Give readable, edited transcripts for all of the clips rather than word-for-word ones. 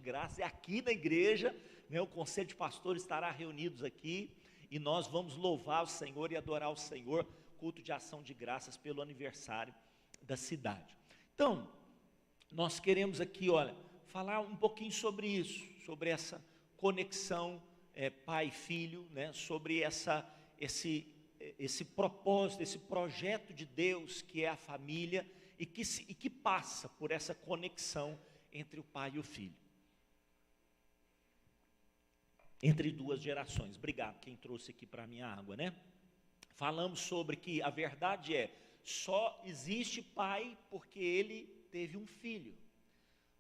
Graças é aqui na igreja, né? O Conselho de Pastores estará reunidos aqui e nós vamos louvar o Senhor e adorar o Senhor, culto de ação de graças pelo aniversário da cidade. Então, nós queremos aqui, olha, falar um pouquinho sobre isso, sobre essa conexão pai e filho, né? Sobre esse propósito, esse projeto de Deus que é a família e que passa por essa conexão entre o pai e o filho, entre duas gerações. Obrigado quem trouxe aqui para mim a água, né? Falamos sobre que a verdade só existe pai porque ele teve um filho.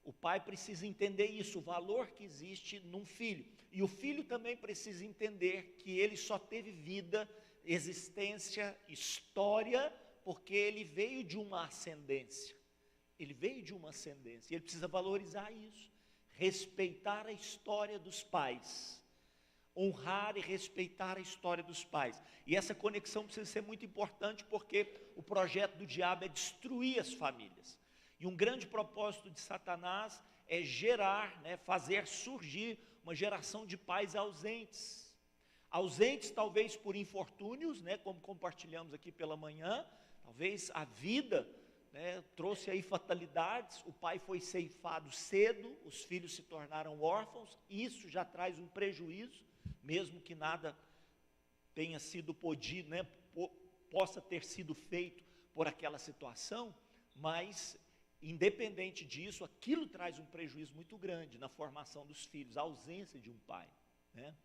O pai precisa entender isso, o valor que existe num filho. E o filho também precisa entender que ele só teve vida, existência, história, porque ele veio de uma ascendência. Ele veio de uma ascendência. E ele precisa valorizar isso, respeitar a história dos pais, honrar e respeitar a história dos pais. E essa conexão precisa ser muito importante, porque o projeto do diabo é destruir as famílias. E um grande propósito de Satanás é gerar, né, fazer surgir uma geração de pais ausentes. Ausentes talvez por infortúnios, né, como compartilhamos aqui pela manhã, talvez a vida, né, trouxe aí fatalidades, o pai foi ceifado cedo, os filhos se tornaram órfãos, isso já traz um prejuízo, mesmo que nada tenha sido podido, né, possa ter sido feito por aquela situação, mas independente disso, aquilo traz um prejuízo muito grande na formação dos filhos, a ausência de um pai, né?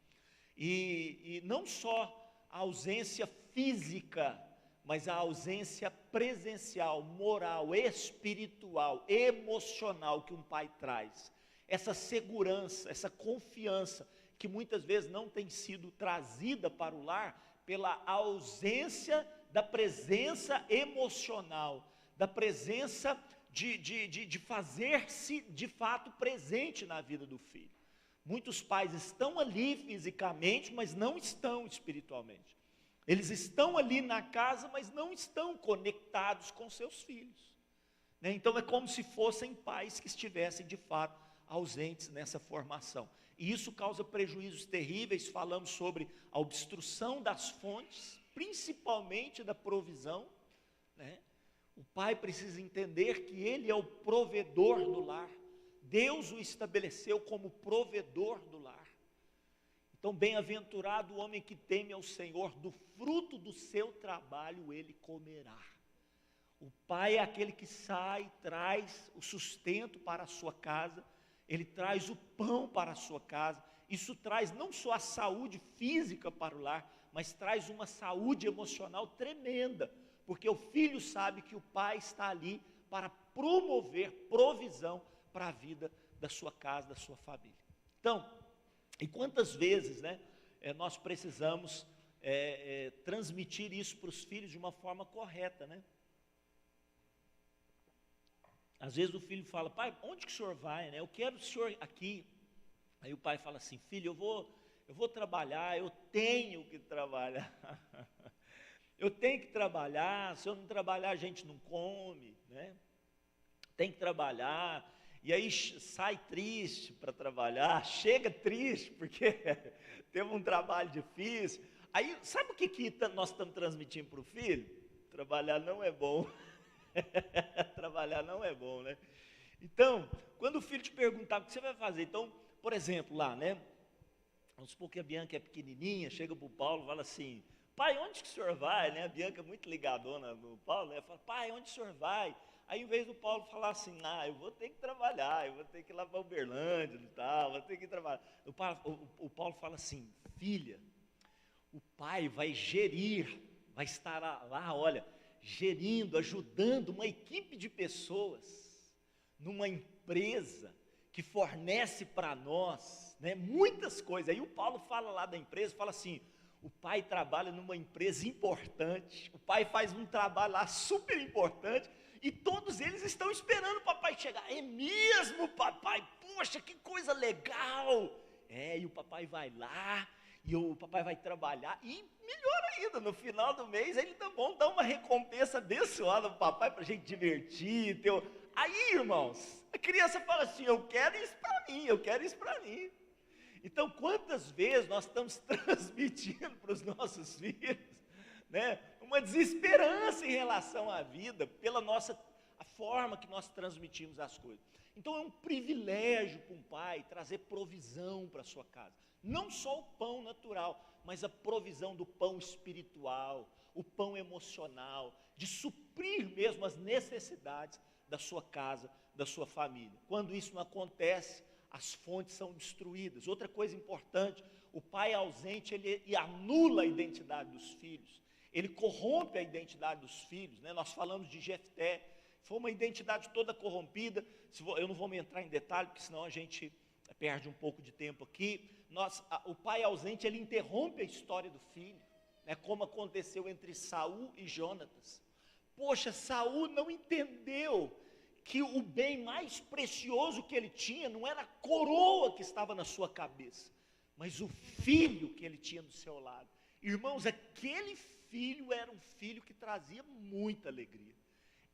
E não só a ausência física, mas a ausência presencial, moral, espiritual, emocional que um pai traz. Essa segurança, essa confiança que muitas vezes não tem sido trazida para o lar pela ausência da presença emocional, da presença de fazer-se de fato presente na vida do filho. Muitos pais estão ali fisicamente, mas não estão espiritualmente. Eles estão ali na casa, mas não estão conectados com seus filhos, né? Então é como se fossem pais que estivessem de fato ausentes nessa formação. E isso causa prejuízos terríveis. Falamos sobre a obstrução das fontes, principalmente da provisão, né? O pai precisa entender que ele é o provedor do lar. Deus o estabeleceu como provedor do lar. Então, bem-aventurado o homem que teme ao Senhor, do fruto do seu trabalho ele comerá. O pai é aquele que sai, traz o sustento para a sua casa, ele traz o pão para a sua casa. Isso traz não só a saúde física para o lar, mas traz uma saúde emocional tremenda, porque o filho sabe que o pai está ali para promover provisão para a vida da sua casa, da sua família. Então, e quantas vezes, né, nós precisamos transmitir isso para os filhos de uma forma correta, né? Às vezes o filho fala: pai, onde que o senhor vai, né? Eu quero o senhor aqui. Aí o pai fala assim: filho, eu vou trabalhar, eu tenho que trabalhar. Eu tenho que trabalhar, se eu não trabalhar a gente não come, né? Tem que trabalhar. E aí sai triste para trabalhar, chega triste porque teve um trabalho difícil. Aí sabe o que nós estamos transmitindo para o filho? Trabalhar não é bom. Trabalhar não é bom, né? Então, quando o filho te perguntar o que você vai fazer, então, por exemplo, lá, né? Vamos supor que a Bianca é pequenininha, chega para o Paulo e fala assim: pai, onde que o senhor vai, né? A Bianca é muito ligadona no Paulo, né? Fala: pai, onde o senhor vai? Aí, em vez do Paulo falar assim: eu vou ter que trabalhar, eu vou ter que ir lá para Uberlândia e tal, vou ter que trabalhar. O Paulo fala assim: filha, o pai vai gerir, vai estar lá, olha, gerindo, ajudando uma equipe de pessoas, numa empresa que fornece para nós, né, muitas coisas. Aí o Paulo fala lá da empresa, fala assim: o pai trabalha numa empresa importante, o pai faz um trabalho lá super importante, e todos eles estão esperando o papai chegar. É mesmo, papai? Poxa, que coisa legal! E o papai vai lá, e o papai vai trabalhar, e melhor ainda, no final do mês, ele tá bom, dá uma recompensa abençoada para o papai, para a gente divertir, ter Aí, irmãos, a criança fala assim, eu quero isso para mim, eu quero isso para mim. Então, quantas vezes nós estamos transmitindo para os nossos filhos, né, uma desesperança em relação à vida, pela a forma que nós transmitimos as coisas. Então, é um privilégio para um pai trazer provisão para a sua casa. Não só o pão natural, mas a provisão do pão espiritual, o pão emocional, de suprir mesmo as necessidades da sua casa, da sua família. Quando isso não acontece, as fontes são destruídas. Outra coisa importante, o pai ausente, ele anula a identidade dos filhos, ele corrompe a identidade dos filhos, né? Nós falamos de Jefté, foi uma identidade toda corrompida. Eu não vou me entrar em detalhe, porque senão a gente perde um pouco de tempo aqui. O pai ausente, ele interrompe a história do filho, né? Como aconteceu entre Saul e Jonatas. Poxa, Saul não entendeu que o bem mais precioso que ele tinha não era a coroa que estava na sua cabeça, mas o filho que ele tinha do seu lado. Irmãos, aquele filho era um filho que trazia muita alegria.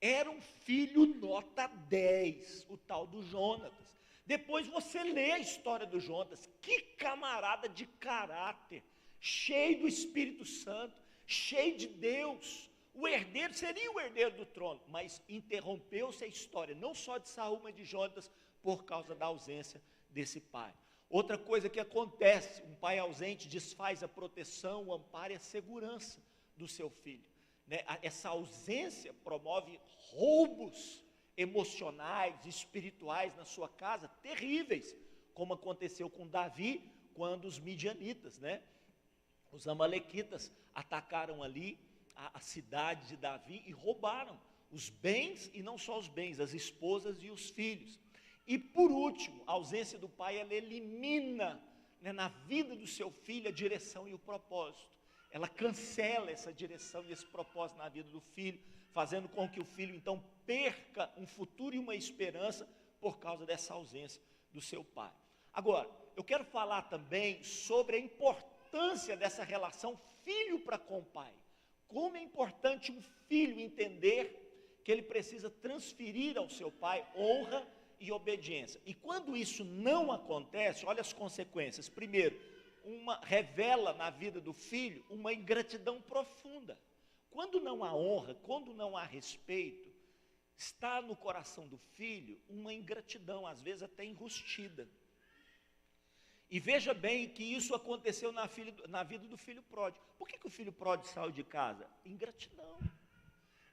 Era um filho nota 10, o tal do Jonatas. Depois você lê a história do Jonatas, que camarada de caráter, cheio do Espírito Santo, cheio de Deus. O herdeiro seria o herdeiro do trono, mas interrompeu-se a história, não só de Saul, mas de Jonatas, por causa da ausência desse pai. Outra coisa que acontece, um pai ausente desfaz a proteção, o amparo e a segurança do seu filho, né? Essa ausência promove roubos emocionais, espirituais na sua casa, terríveis, como aconteceu com Davi, quando os midianitas, né, os amalequitas, atacaram ali a cidade de Davi e roubaram os bens, e não só os bens, as esposas e os filhos. E por último, a ausência do pai, ela elimina, né, na vida do seu filho a direção e o propósito. Ela cancela essa direção e esse propósito na vida do filho, fazendo com que o filho então perca um futuro e uma esperança por causa dessa ausência do seu pai. Agora, eu quero falar também sobre a importância dessa relação filho para com o pai. Como é importante um filho entender que ele precisa transferir ao seu pai honra e obediência. E quando isso não acontece, olha as consequências. Primeiro, revela na vida do filho uma ingratidão profunda. Quando não há honra, quando não há respeito, está no coração do filho uma ingratidão, às vezes até enrustida. E veja bem que isso aconteceu na vida do filho pródigo. Por que o filho pródigo saiu de casa? Ingratidão.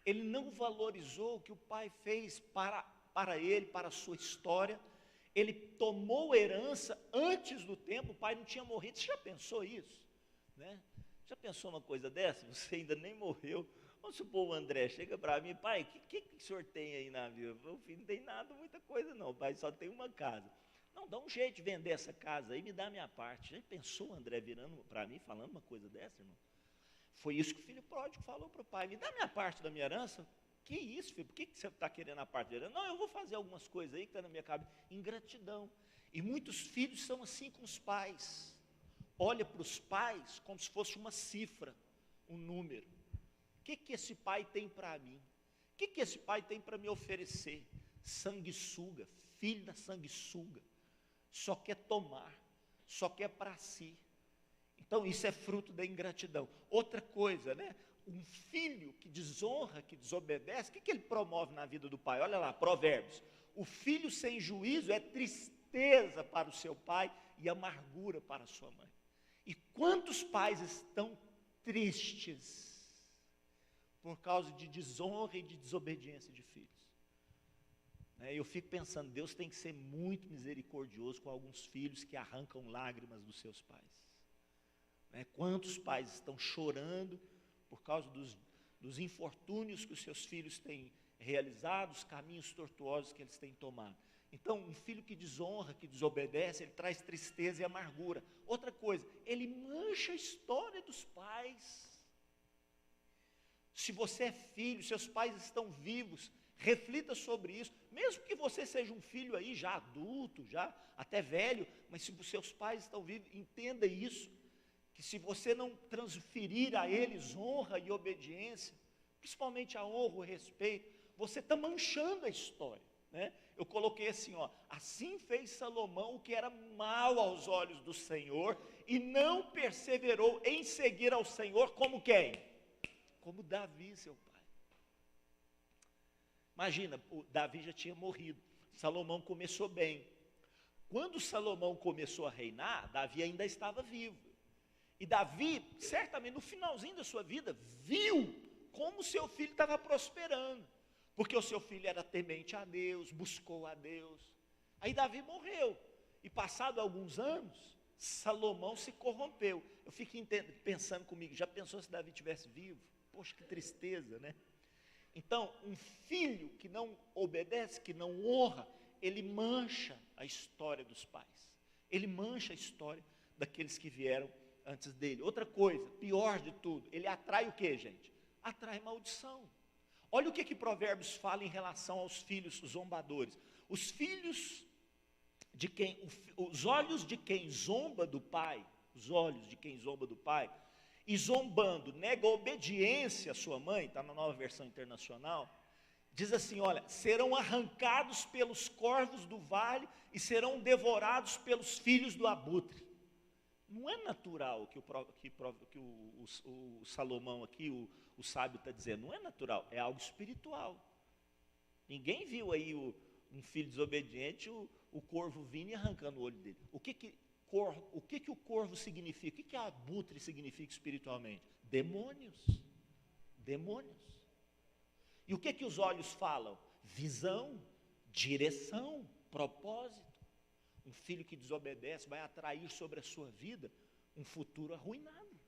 Ele não valorizou o que o pai fez para ele, para a sua história. Ele tomou herança antes do tempo, o pai não tinha morrido. Você já pensou isso? Né? Já pensou uma coisa dessa? Você ainda nem morreu. Vamos supor o André chega para mim, pai, o que o senhor tem aí na vida? O filho não tem nada, muita coisa não, pai, só tem uma casa. Não, dá um jeito de vender essa casa aí, me dá a minha parte. Já pensou o André virando para mim, falando uma coisa dessa, irmão? Foi isso que o filho pródigo falou para o pai, me dá a minha parte da minha herança. Que isso, filho? Por que você está querendo a parte da herança? Não, eu vou fazer algumas coisas aí que está na minha cabeça. Ingratidão. E muitos filhos são assim com os pais. Olha para os pais como se fosse uma cifra, um número. O que esse pai tem para mim? O que esse pai tem para me oferecer? Sanguessuga, filho da sanguessuga. Só quer tomar, só quer para si. Então isso é fruto da ingratidão. Outra coisa, né? Um filho que desonra, que desobedece, o que ele promove na vida do pai? Olha lá, Provérbios. O filho sem juízo é tristeza para o seu pai e amargura para a sua mãe. E quantos pais estão tristes por causa de desonra e de desobediência de filhos? Eu fico pensando, Deus tem que ser muito misericordioso com alguns filhos que arrancam lágrimas dos seus pais. Quantos pais estão chorando por causa dos infortúnios que os seus filhos têm realizado, os caminhos tortuosos que eles têm tomado. Então, um filho que desonra, que desobedece, ele traz tristeza e amargura. Outra coisa, ele mancha a história dos pais. Se você é filho, seus pais estão vivos, reflita sobre isso, mesmo que você seja um filho aí já adulto, já até velho, mas se os seus pais estão vivos, entenda isso, que se você não transferir a eles honra e obediência, principalmente a honra e o respeito, você está manchando a história. né? Eu coloquei assim, ó, assim fez Salomão o que era mal aos olhos do Senhor, e não perseverou em seguir ao Senhor como quem? Como Davi, seu pai. Imagina, o Davi já tinha morrido, Salomão começou bem. Quando Salomão começou a reinar, Davi ainda estava vivo. E Davi, certamente no finalzinho da sua vida, viu como seu filho estava prosperando, porque o seu filho era temente a Deus, buscou a Deus. Aí Davi morreu, e passado alguns anos, Salomão se corrompeu. Eu fico pensando comigo, já pensou se Davi estivesse vivo? Poxa, que tristeza, né? Então, um filho que não obedece, que não honra, ele mancha a história dos pais, ele mancha a história daqueles que vieram antes dele. Outra coisa, pior de tudo, ele atrai o que, gente? Atrai maldição. Olha o que Provérbios fala em relação aos filhos zombadores. Os filhos de quem, os olhos de quem zomba do pai, os olhos de quem zomba do pai, e zombando, nega obediência à sua mãe, está na Nova Versão Internacional, diz assim, olha, serão arrancados pelos corvos do vale e serão devorados pelos filhos do abutre. Não é natural que o Salomão aqui, o sábio está dizendo, não é natural, é algo espiritual. Ninguém viu aí um filho desobediente, o corvo vindo e arrancando o olho dele. O que o corvo significa? O que abutre significa espiritualmente? Demônios. Demônios. E o que os olhos falam? Visão, direção, propósito. Um filho que desobedece vai atrair sobre a sua vida um futuro arruinado.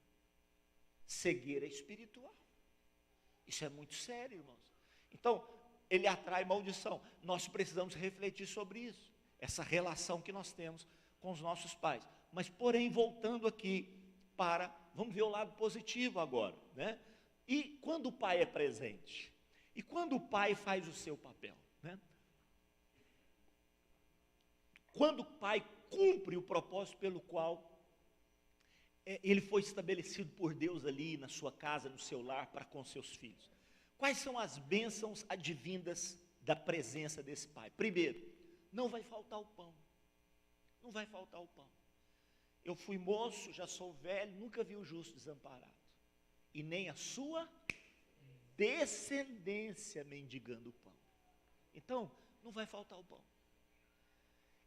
Cegueira espiritual. Isso é muito sério, irmãos. Então, ele atrai maldição. Nós precisamos refletir sobre isso. Essa relação que nós temos com os nossos pais. Mas, porém, voltando aqui vamos ver o lado positivo agora, né? E quando o pai é presente? E quando o pai faz o seu papel, né? Quando o pai cumpre o propósito pelo qual ele foi estabelecido por Deus ali na sua casa, no seu lar, para com seus filhos. Quais são as bênçãos advindas da presença desse pai? Primeiro, não vai faltar o pão. Não vai faltar o pão. Eu fui moço, já sou velho, nunca vi o justo desamparado. E nem a sua descendência mendigando o pão. Então, não vai faltar o pão.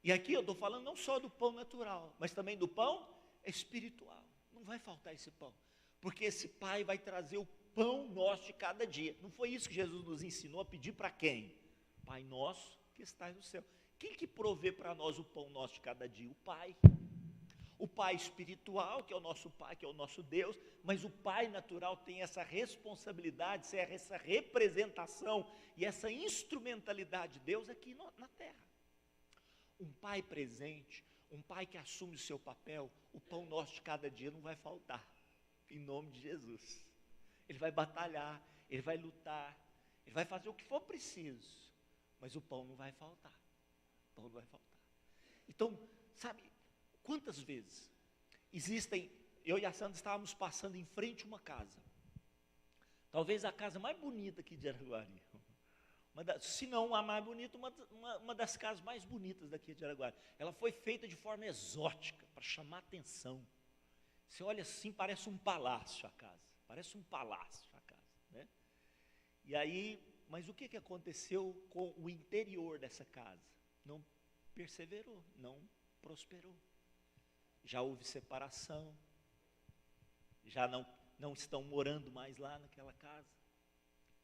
E aqui eu estou falando não só do pão natural, mas também do pão espiritual. Não vai faltar esse pão, porque esse pai vai trazer o pão nosso de cada dia. Não foi isso que Jesus nos ensinou a pedir para quem? Pai nosso que estás no céu. Quem que provê para nós o pão nosso de cada dia? O Pai. O Pai espiritual, que é o nosso Pai, que é o nosso Deus, mas o Pai natural tem essa responsabilidade, essa representação e essa instrumentalidade de Deus aqui na terra. Um pai presente, um pai que assume o seu papel, o pão nosso de cada dia não vai faltar, em nome de Jesus. Ele vai batalhar, ele vai lutar, ele vai fazer o que for preciso, mas o pão não vai faltar. O pão não vai faltar. Então, sabe, quantas vezes eu e a Sandra estávamos passando em frente a uma casa, talvez a casa mais bonita aqui de Araguari, se não a mais bonita, uma das casas mais bonitas daqui de Araguari. Ela foi feita de forma exótica, para chamar atenção. Você olha assim, parece um palácio a casa, parece um palácio a casa, né? E aí, mas o que aconteceu com o interior dessa casa? Não perseverou, não prosperou. Já houve separação, já não estão morando mais lá naquela casa,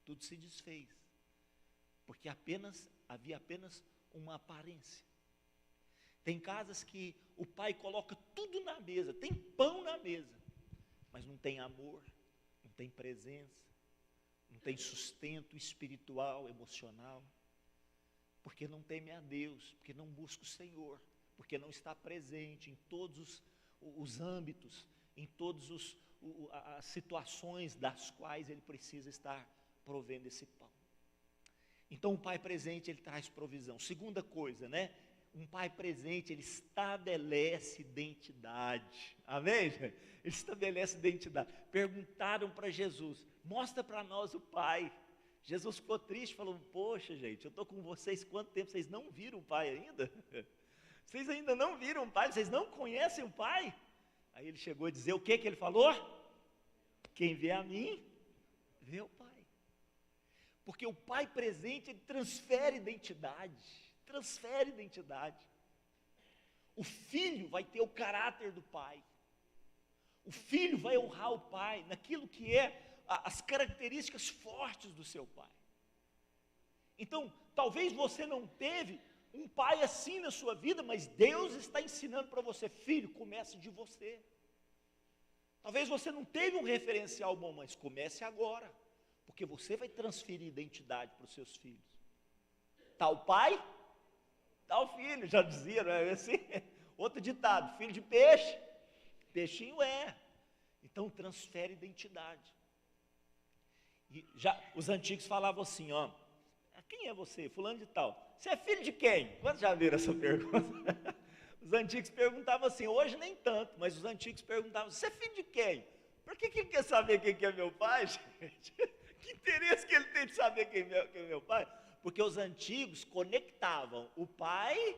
tudo se desfez, porque havia apenas uma aparência. Tem casas que o pai coloca tudo na mesa, tem pão na mesa, mas não tem amor, não tem presença, não tem sustento espiritual, emocional, porque não teme a Deus, porque não busca o Senhor, porque não está presente em todos os âmbitos, em todas as situações das quais ele precisa estar provendo esse pão. Então o pai presente, ele traz provisão. Segunda coisa, né? Um pai presente, ele estabelece identidade. Amém, gente? Ele estabelece identidade. Perguntaram para Jesus, mostra para nós o pai. Jesus ficou triste, falou, poxa gente, eu estou com vocês quanto tempo, vocês não viram o Pai ainda? Vocês ainda não viram o Pai, vocês não conhecem o Pai? Aí ele chegou a dizer o que ele falou? Quem vê a mim, vê o Pai. Porque o Pai presente, ele transfere identidade. O filho vai ter o caráter do pai. O filho vai honrar o pai naquilo que é as características fortes do seu pai. Então, talvez você não teve um pai assim na sua vida, mas Deus está ensinando para você, filho, comece de você. Talvez você não teve um referencial bom, mas comece agora, porque você vai transferir identidade para os seus filhos. Tal pai, tal filho, já dizia, não é assim? Outro ditado, filho de peixe, peixinho é. Então transfere identidade. E já os antigos falavam assim, ó, quem é você? Fulano de tal. Você é filho de quem? Quantos já viram essa pergunta? Os antigos perguntavam assim, hoje nem tanto, mas os antigos perguntavam, você é filho de quem? Por que ele quer saber quem que é meu pai, gente? Que interesse que ele tem de saber quem é meu pai? Porque os antigos conectavam o pai,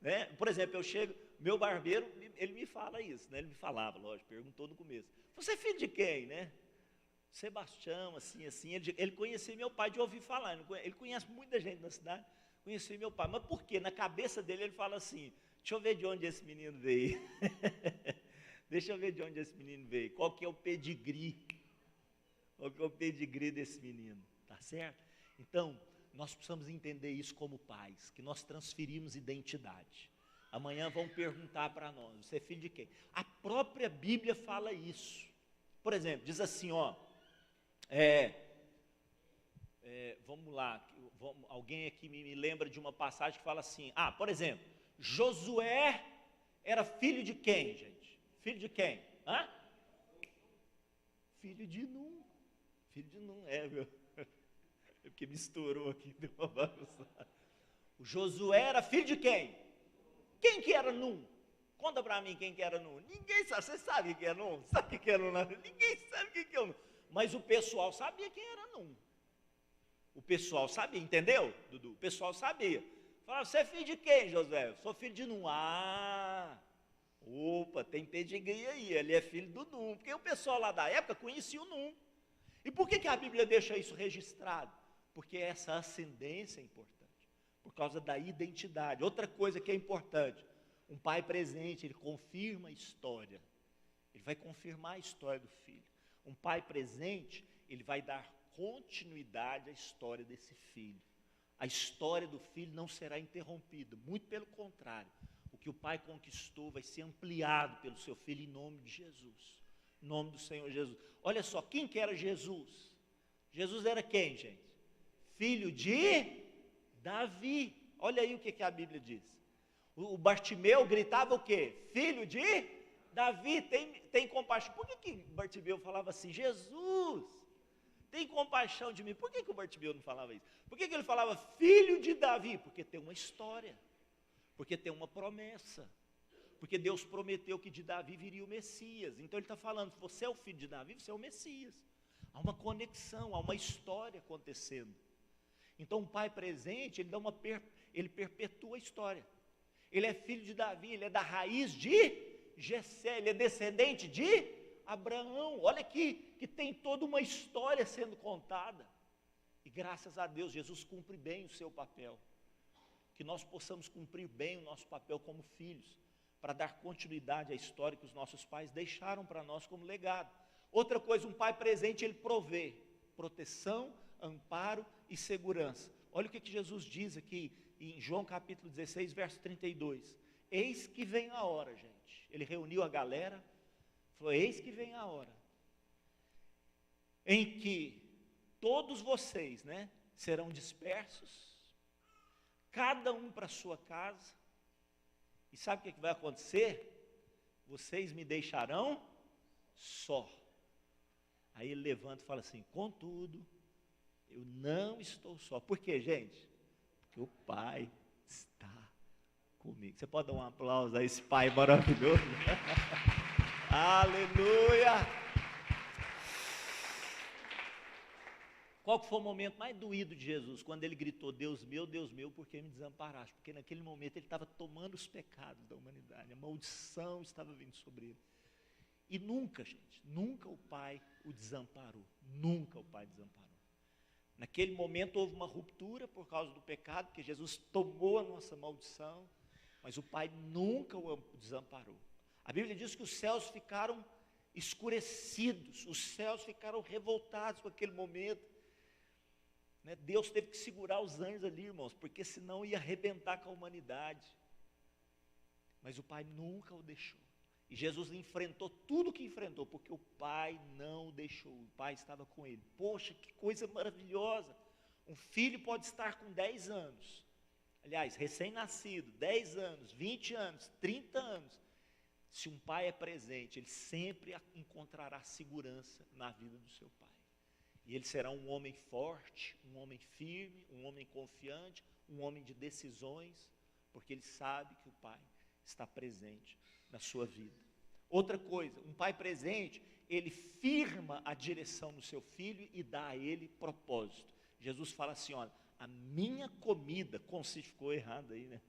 né? Por exemplo, eu chego, meu barbeiro, ele me fala isso, né? Ele me falava, lógico, perguntou no começo, você é filho de quem, né? Sebastião, assim, ele conhecia meu pai de ouvir falar, ele conhece muita gente na cidade, conhecia meu pai, mas por quê? Na cabeça dele ele fala assim, deixa eu ver de onde esse menino veio, deixa eu ver de onde esse menino veio, qual que é o pedigree desse menino, tá certo? Então, nós precisamos entender isso como pais, que nós transferimos identidade. Amanhã vão perguntar para nós, você é filho de quem? A própria Bíblia fala isso. Por exemplo, diz assim, ó, vamos lá, alguém aqui me lembra de uma passagem que fala assim, por exemplo, Josué era filho de quem, gente? Filho de quem? Filho de Num, meu. É porque misturou aqui, deu uma bagunçada. O Josué era filho de quem? Quem que era Num? Conta para mim quem que era Num. Ninguém sabe, você sabe quem é Num? Sabe quem era Num? Ninguém sabe quem que é Num. Mas o pessoal sabia quem era Num. O pessoal sabia, entendeu, Dudu? O pessoal sabia. Falava, você é filho de quem, Josué? Eu sou filho de Num. Opa, tem pedigree aí, ele é filho do Num. Porque o pessoal lá da época conhecia o Num. E por que a Bíblia deixa isso registrado? Porque essa ascendência é importante, por causa da identidade. Outra coisa que é importante, um pai presente, ele confirma a história, ele vai confirmar a história do filho. Um pai presente, ele vai dar continuidade à história desse filho. A história do filho não será interrompida, muito pelo contrário, o que o pai conquistou vai ser ampliado pelo seu filho em nome de Jesus, em nome do Senhor Jesus. Olha só, quem que era Jesus? Jesus era quem, gente? Filho de Davi. Olha aí o que a Bíblia diz. O Bartimeu gritava o quê? Filho de Davi, tem compaixão. Por que Bartimeu falava assim? Jesus, tem compaixão de mim. Por que o Bartimeu não falava isso? Por que ele falava filho de Davi? Porque tem uma história, porque tem uma promessa, porque Deus prometeu que de Davi viria o Messias. Então ele está falando, você é o filho de Davi, você é o Messias. Há uma conexão, há uma história acontecendo. Então um pai presente, ele perpetua a história. Ele é filho de Davi, ele é da raiz de Jessé, ele é descendente de Abraão. Olha aqui, que tem toda uma história sendo contada. E graças a Deus, Jesus cumpre bem o seu papel. Que nós possamos cumprir bem o nosso papel como filhos, para dar continuidade à história que os nossos pais deixaram para nós como legado. Outra coisa, um pai presente, ele provê proteção, amparo e segurança. Olha o que Jesus diz aqui em João capítulo 16, verso 32. Eis que vem a hora, gente. Ele reuniu a galera, falou, eis que vem a hora, em que todos vocês, serão dispersos, cada um para a sua casa, e sabe o que vai acontecer? Vocês me deixarão só. Aí ele levanta e fala assim, contudo, eu não estou só. Por quê, gente? Porque o Pai está comigo. Você pode dar um aplauso a esse Pai maravilhoso? Aleluia! Qual que foi o momento mais doído de Jesus? Quando ele gritou, Deus meu, por que me desamparaste? Porque naquele momento ele estava tomando os pecados da humanidade, a maldição estava vindo sobre ele. E nunca, gente, nunca o Pai o desamparou, nunca o Pai desamparou. Naquele momento houve uma ruptura por causa do pecado, porque Jesus tomou a nossa maldição, mas o Pai nunca o desamparou. A Bíblia diz que os céus ficaram escurecidos, os céus ficaram revoltados com aquele momento. Deus teve que segurar os anjos ali, irmãos, porque senão ia arrebentar com a humanidade. Mas o Pai nunca o deixou. E Jesus enfrentou tudo o que enfrentou, porque o Pai não o deixou, o Pai estava com ele. Poxa, que coisa maravilhosa! Um filho pode estar com 10 anos, aliás, recém-nascido, 10 anos, 20 anos, 30 anos. Se um pai é presente, ele sempre encontrará segurança na vida do seu pai. E ele será um homem forte, um homem firme, um homem confiante, um homem de decisões, porque ele sabe que o pai está presente na sua vida. Outra coisa, um pai presente, ele firma a direção no seu filho e dá a ele propósito. Jesus fala assim, olha, a minha comida consiste, ficou errado aí, né?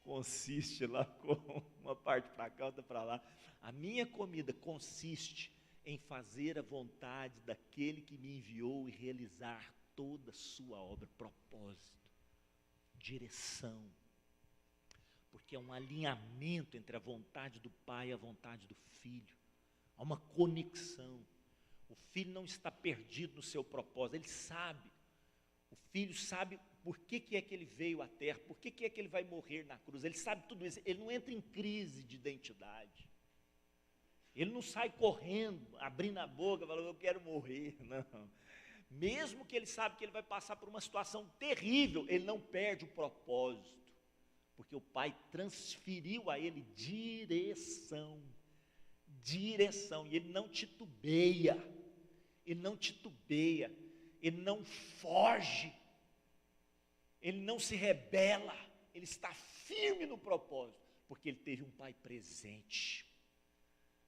Consiste lá com uma parte para cá, outra para lá. A minha comida consiste em fazer a vontade daquele que me enviou e realizar toda a sua obra, propósito, direção. Porque é um alinhamento entre a vontade do pai e a vontade do filho. Há uma conexão. O filho não está perdido no seu propósito, ele sabe. O filho sabe por que é que ele veio à terra, por que é que ele vai morrer na cruz. Ele sabe tudo isso, ele não entra em crise de identidade. Ele não sai correndo, abrindo a boca, falando, eu quero morrer, não. Mesmo que ele sabe que ele vai passar por uma situação terrível, ele não perde o propósito, porque o Pai transferiu a ele direção, e ele não titubeia, ele não foge, ele não se rebela, ele está firme no propósito, porque ele teve um Pai presente.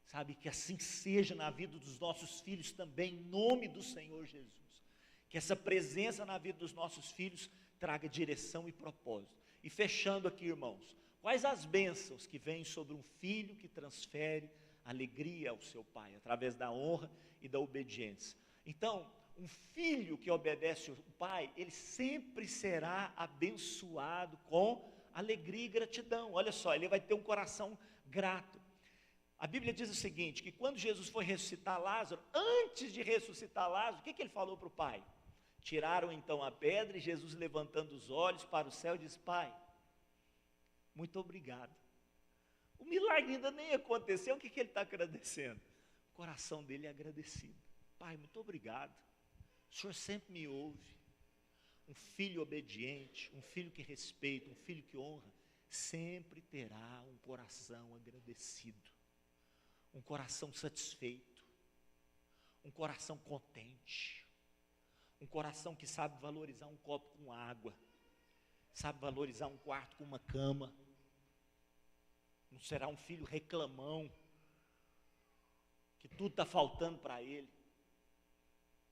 Sabe, que assim seja na vida dos nossos filhos também, em nome do Senhor Jesus. Que essa presença na vida dos nossos filhos traga direção e propósito. E fechando aqui, irmãos, quais as bênçãos que vêm sobre um filho que transfere alegria ao seu pai, através da honra e da obediência? Então, um filho que obedece o pai, ele sempre será abençoado com alegria e gratidão. Olha só, ele vai ter um coração grato. A Bíblia diz o seguinte, que quando Jesus foi ressuscitar Lázaro, antes de ressuscitar Lázaro, o que ele falou para o pai? Tiraram então a pedra e Jesus, levantando os olhos para o céu, diz, Pai, muito obrigado. O milagre ainda nem aconteceu, o que ele está agradecendo? O coração dele é agradecido. Pai, muito obrigado. O Senhor sempre me ouve. Um filho obediente, um filho que respeita, um filho que honra, sempre terá um coração agradecido. Um coração satisfeito, um coração contente, um coração que sabe valorizar um copo com água, sabe valorizar um quarto com uma cama. Não será um filho reclamão, que tudo está faltando para ele,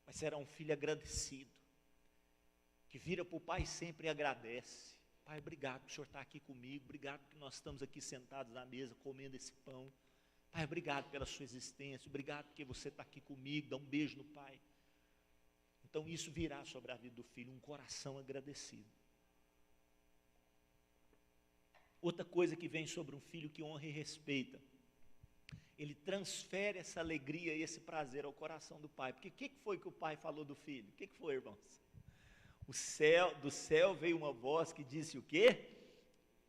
mas será um filho agradecido, que vira para o pai sempre e agradece. Pai, obrigado que o Senhor está aqui comigo, obrigado que nós estamos aqui sentados à mesa, comendo esse pão. Pai, obrigado pela sua existência, obrigado porque você está aqui comigo, dá um beijo no pai. Então isso virá sobre a vida do filho, um coração agradecido. Outra coisa que vem sobre um filho que honra e respeita, ele transfere essa alegria e esse prazer ao coração do pai. Porque o que foi que o pai falou do filho? O que foi, irmãos? Do céu veio uma voz que disse o quê?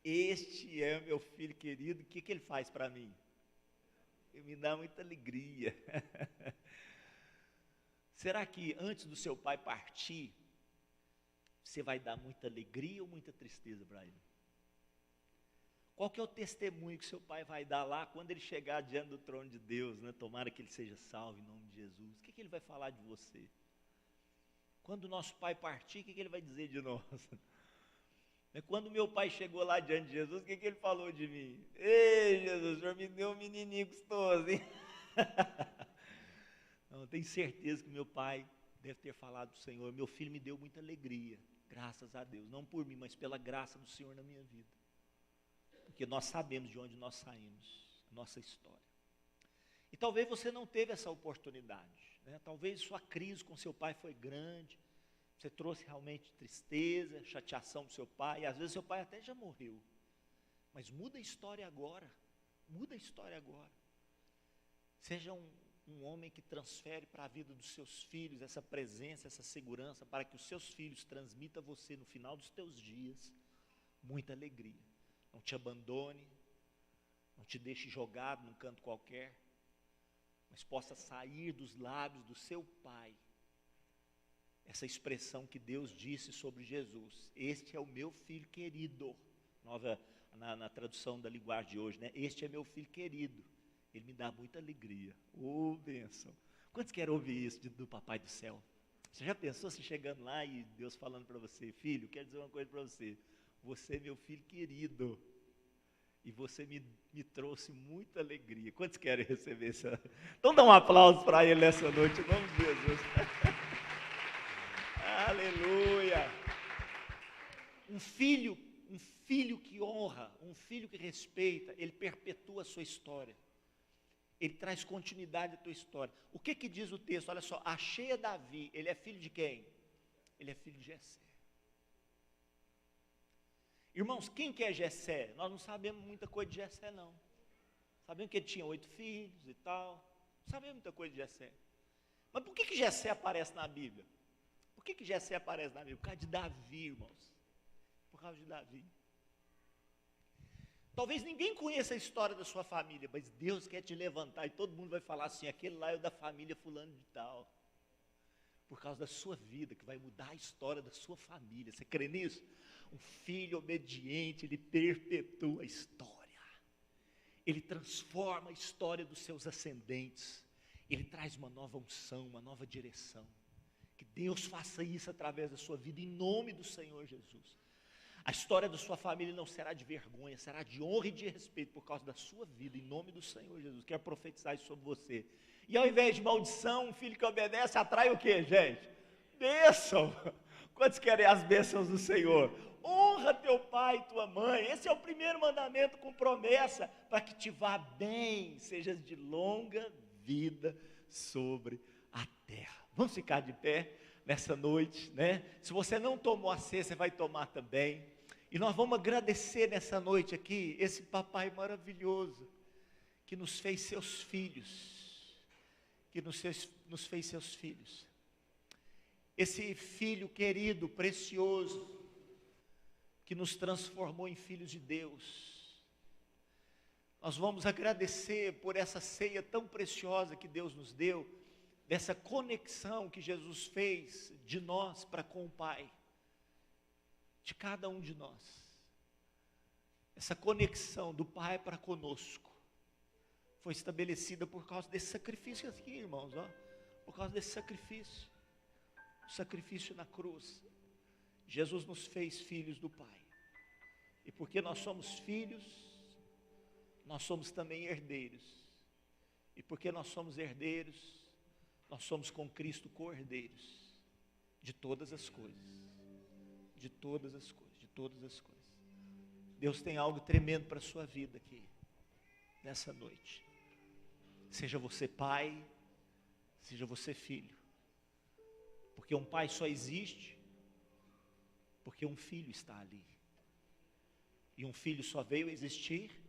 Este é meu filho querido, o que ele faz para mim? Ele me dá muita alegria. Será que antes do seu pai partir, você vai dar muita alegria ou muita tristeza para ele? Qual que é o testemunho que seu pai vai dar lá quando ele chegar diante do trono de Deus, né? Tomara que ele seja salvo em nome de Jesus. O que ele vai falar de você? Quando o nosso pai partir, o que ele vai dizer de nós? Quando meu pai chegou lá diante de Jesus, o que ele falou de mim? Ei, Jesus, o Senhor me deu um menininho gostoso, hein? Não, tenho certeza que meu pai deve ter falado para o Senhor: meu filho me deu muita alegria, graças a Deus, não por mim, mas pela graça do Senhor na minha vida. Porque nós sabemos de onde nós saímos, a nossa história. E talvez você não teve essa oportunidade, né? Talvez sua crise com seu pai foi grande, você trouxe realmente tristeza, chateação do seu pai, e às vezes seu pai até já morreu. Mas muda a história agora, muda a história agora. Seja um homem que transfere para a vida dos seus filhos essa presença, essa segurança, para que os seus filhos transmitam a você no final dos teus dias muita alegria. Não te abandone, não te deixe jogado num canto qualquer, mas possa sair dos lábios do seu pai essa expressão que Deus disse sobre Jesus: este é o meu filho querido. Na tradução da linguagem de hoje, né? Este é meu filho querido, ele me dá muita alegria. Ô, bênção! Quantos querem ouvir isso do Papai do Céu? Você já pensou se chegando lá e Deus falando para você: filho, quero dizer uma coisa para você, você é meu filho querido, e você me trouxe muita alegria. Quantos querem receber essa? Então dá um aplauso para ele nessa noite, em nome de Jesus. Aleluia! Um filho que honra, um filho que respeita, ele perpetua a sua história. Ele traz continuidade à tua história. O que diz o texto? Olha só, achei a Davi, ele é filho de quem? Ele é filho de Jessé. Irmãos, quem que é Jessé? Nós não sabemos muita coisa de Jessé, não. Sabemos que ele tinha 8 filhos e tal. Não sabemos muita coisa de Jessé. Mas por que Jessé aparece na Bíblia? Por que Jessé aparece na Bíblia? Por causa de Davi, irmãos. Por causa de Davi. Talvez ninguém conheça a história da sua família, mas Deus quer te levantar e todo mundo vai falar assim: aquele lá é o da família fulano de tal. Por causa da sua vida, que vai mudar a história da sua família. Você crê nisso? Um filho obediente, ele perpetua a história. Ele transforma a história dos seus ascendentes. Ele traz uma nova unção, uma nova direção. Que Deus faça isso através da sua vida, em nome do Senhor Jesus. A história da sua família não será de vergonha, será de honra e de respeito por causa da sua vida, em nome do Senhor Jesus. Quero profetizar isso sobre você. E ao invés de maldição, um filho que obedece atrai o quê, gente? Bênção. Quantos querem as bênçãos do Senhor? Honra teu pai e tua mãe. Esse é o primeiro mandamento com promessa, para que te vá bem, sejas de longa vida sobre a terra. Vamos ficar de pé nessa noite, né? Se você não tomou a ceia, você vai tomar também. E nós vamos agradecer nessa noite aqui esse papai maravilhoso que nos fez seus filhos, nos fez seus filhos. Esse filho querido, precioso, que nos transformou em filhos de Deus. Nós vamos agradecer por essa ceia tão preciosa que Deus nos deu, dessa conexão que Jesus fez de nós para com o Pai, de cada um de nós. Essa conexão do Pai para conosco foi estabelecida por causa desse sacrifício aqui, irmãos, ó, por causa desse sacrifício, o sacrifício na cruz. Jesus nos fez filhos do Pai, e porque nós somos filhos, nós somos também herdeiros, e porque nós somos herdeiros, nós somos com Cristo co-herdeiros de todas as coisas, de todas as coisas, de todas as coisas. Deus tem algo tremendo para a sua vida aqui, nessa noite. Seja você pai, seja você filho, porque um pai só existe porque um filho está ali, e um filho só veio a existir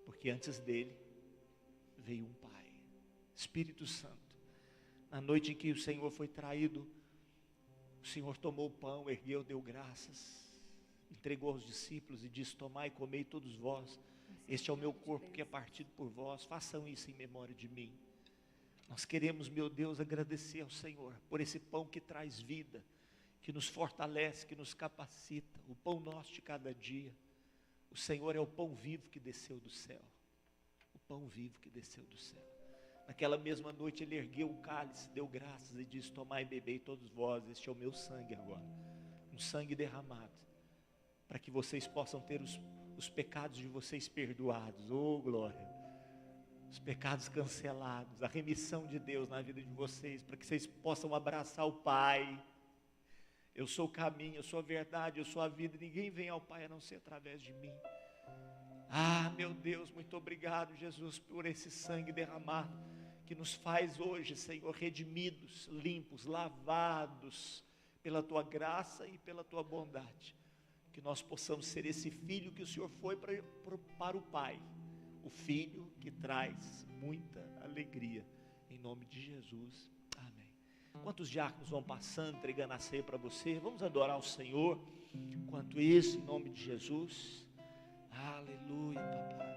porque antes dele veio um pai. Espírito Santo, na noite em que o Senhor foi traído, o Senhor tomou o pão, ergueu, deu graças, entregou aos discípulos e disse: tomai e comei todos vós, este é o meu corpo que é partido por vós, façam isso em memória de mim. Nós queremos, meu Deus, agradecer ao Senhor por esse pão que traz vida, que nos fortalece, que nos capacita, o pão nosso de cada dia. O Senhor é o pão vivo que desceu do céu, o pão vivo que desceu do céu. Naquela mesma noite ele ergueu o cálice, deu graças e disse: tomai e bebei todos vós, este é o meu sangue agora, um sangue derramado, para que vocês possam ter os pecados de vocês perdoados. Oh glória! os pecados cancelados, a remissão de Deus na vida de vocês, para que vocês possam abraçar o Pai. Eu sou o caminho, eu sou a verdade, eu sou a vida, ninguém vem ao Pai a não ser através de mim. Ah, meu Deus, muito obrigado, Jesus, por esse sangue derramado, que nos faz hoje, Senhor, redimidos, limpos, lavados, pela Tua graça e pela Tua bondade. Que nós possamos ser esse filho que o Senhor foi para o Pai, o filho que traz muita alegria, em nome de Jesus, amém. Quantos diáconos vão passando, entregando a ceia para você? Vamos adorar o Senhor, enquanto isso, em nome de Jesus, aleluia, papai.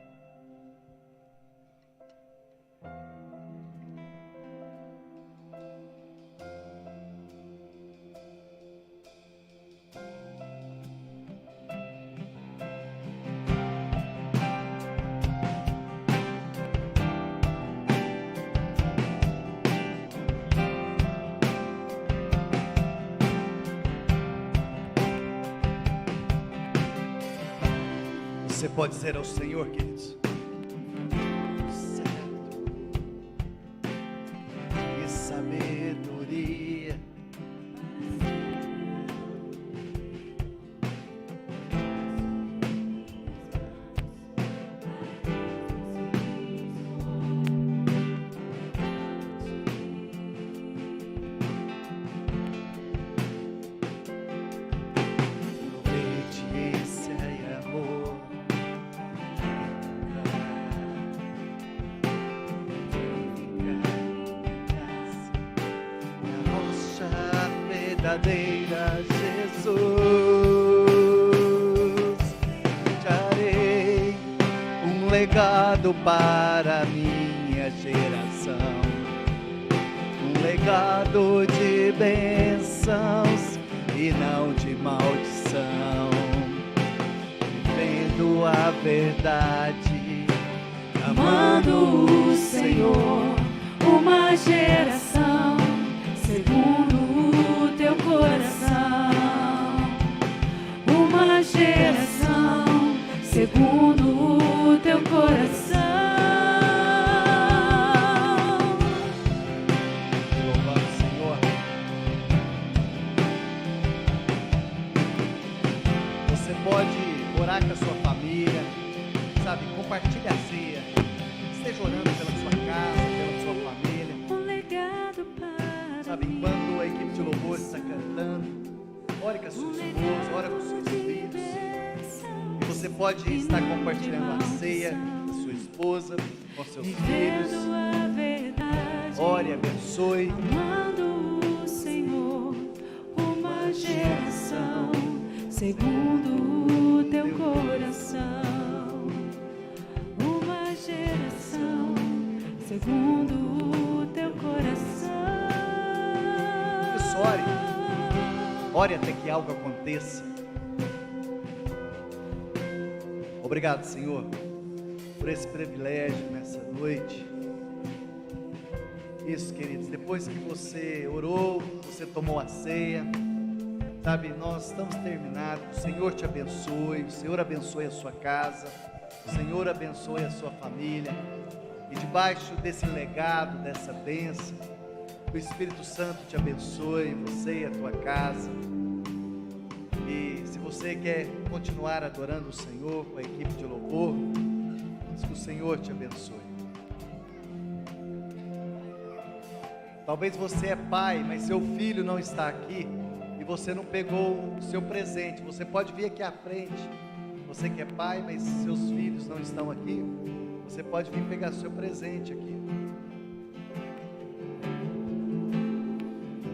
Você pode dizer ao Senhor, queridos, que sabedoria, obediência e amor. Verdadeira, Jesus, darei um legado para a minha geração, um legado de bênçãos e não de maldição, vivendo a verdade, amando o Senhor, uma geração segundo o teu coração, uma geração segundo o teu coração. louvado o Senhor. Você pode orar com a sua família, sabe, compartilhe a ceia, esteja orando pela sua casa, pela sua família. Um legado para Sabe, enquanto a equipe de louvor está cantando, ore com a sua esposa, ore com os seus filhos. E você pode estar compartilhando a ceia com a sua esposa, com seus filhos. vivendo a verdade, Ore, abençoe. amando o Senhor, uma geração segundo o teu coração, uma geração segundo o teu coração. Isso, ore. Ore até que algo aconteça. Obrigado, Senhor, por esse privilégio nessa noite. Isso, queridos, depois que você orou, você tomou a ceia, sabe, nós estamos terminados. O Senhor te abençoe, o Senhor abençoe a sua casa, o Senhor abençoe a sua família. E debaixo desse legado, dessa bênção, o Espírito Santo te abençoe, você e a tua casa. E se você quer continuar adorando o Senhor com a equipe de louvor, que o Senhor te abençoe. Talvez você é pai, mas seu filho não está aqui e você não pegou o seu presente. Você pode vir aqui à frente. Você que é pai, mas seus filhos não estão aqui, você pode vir pegar seu presente aqui.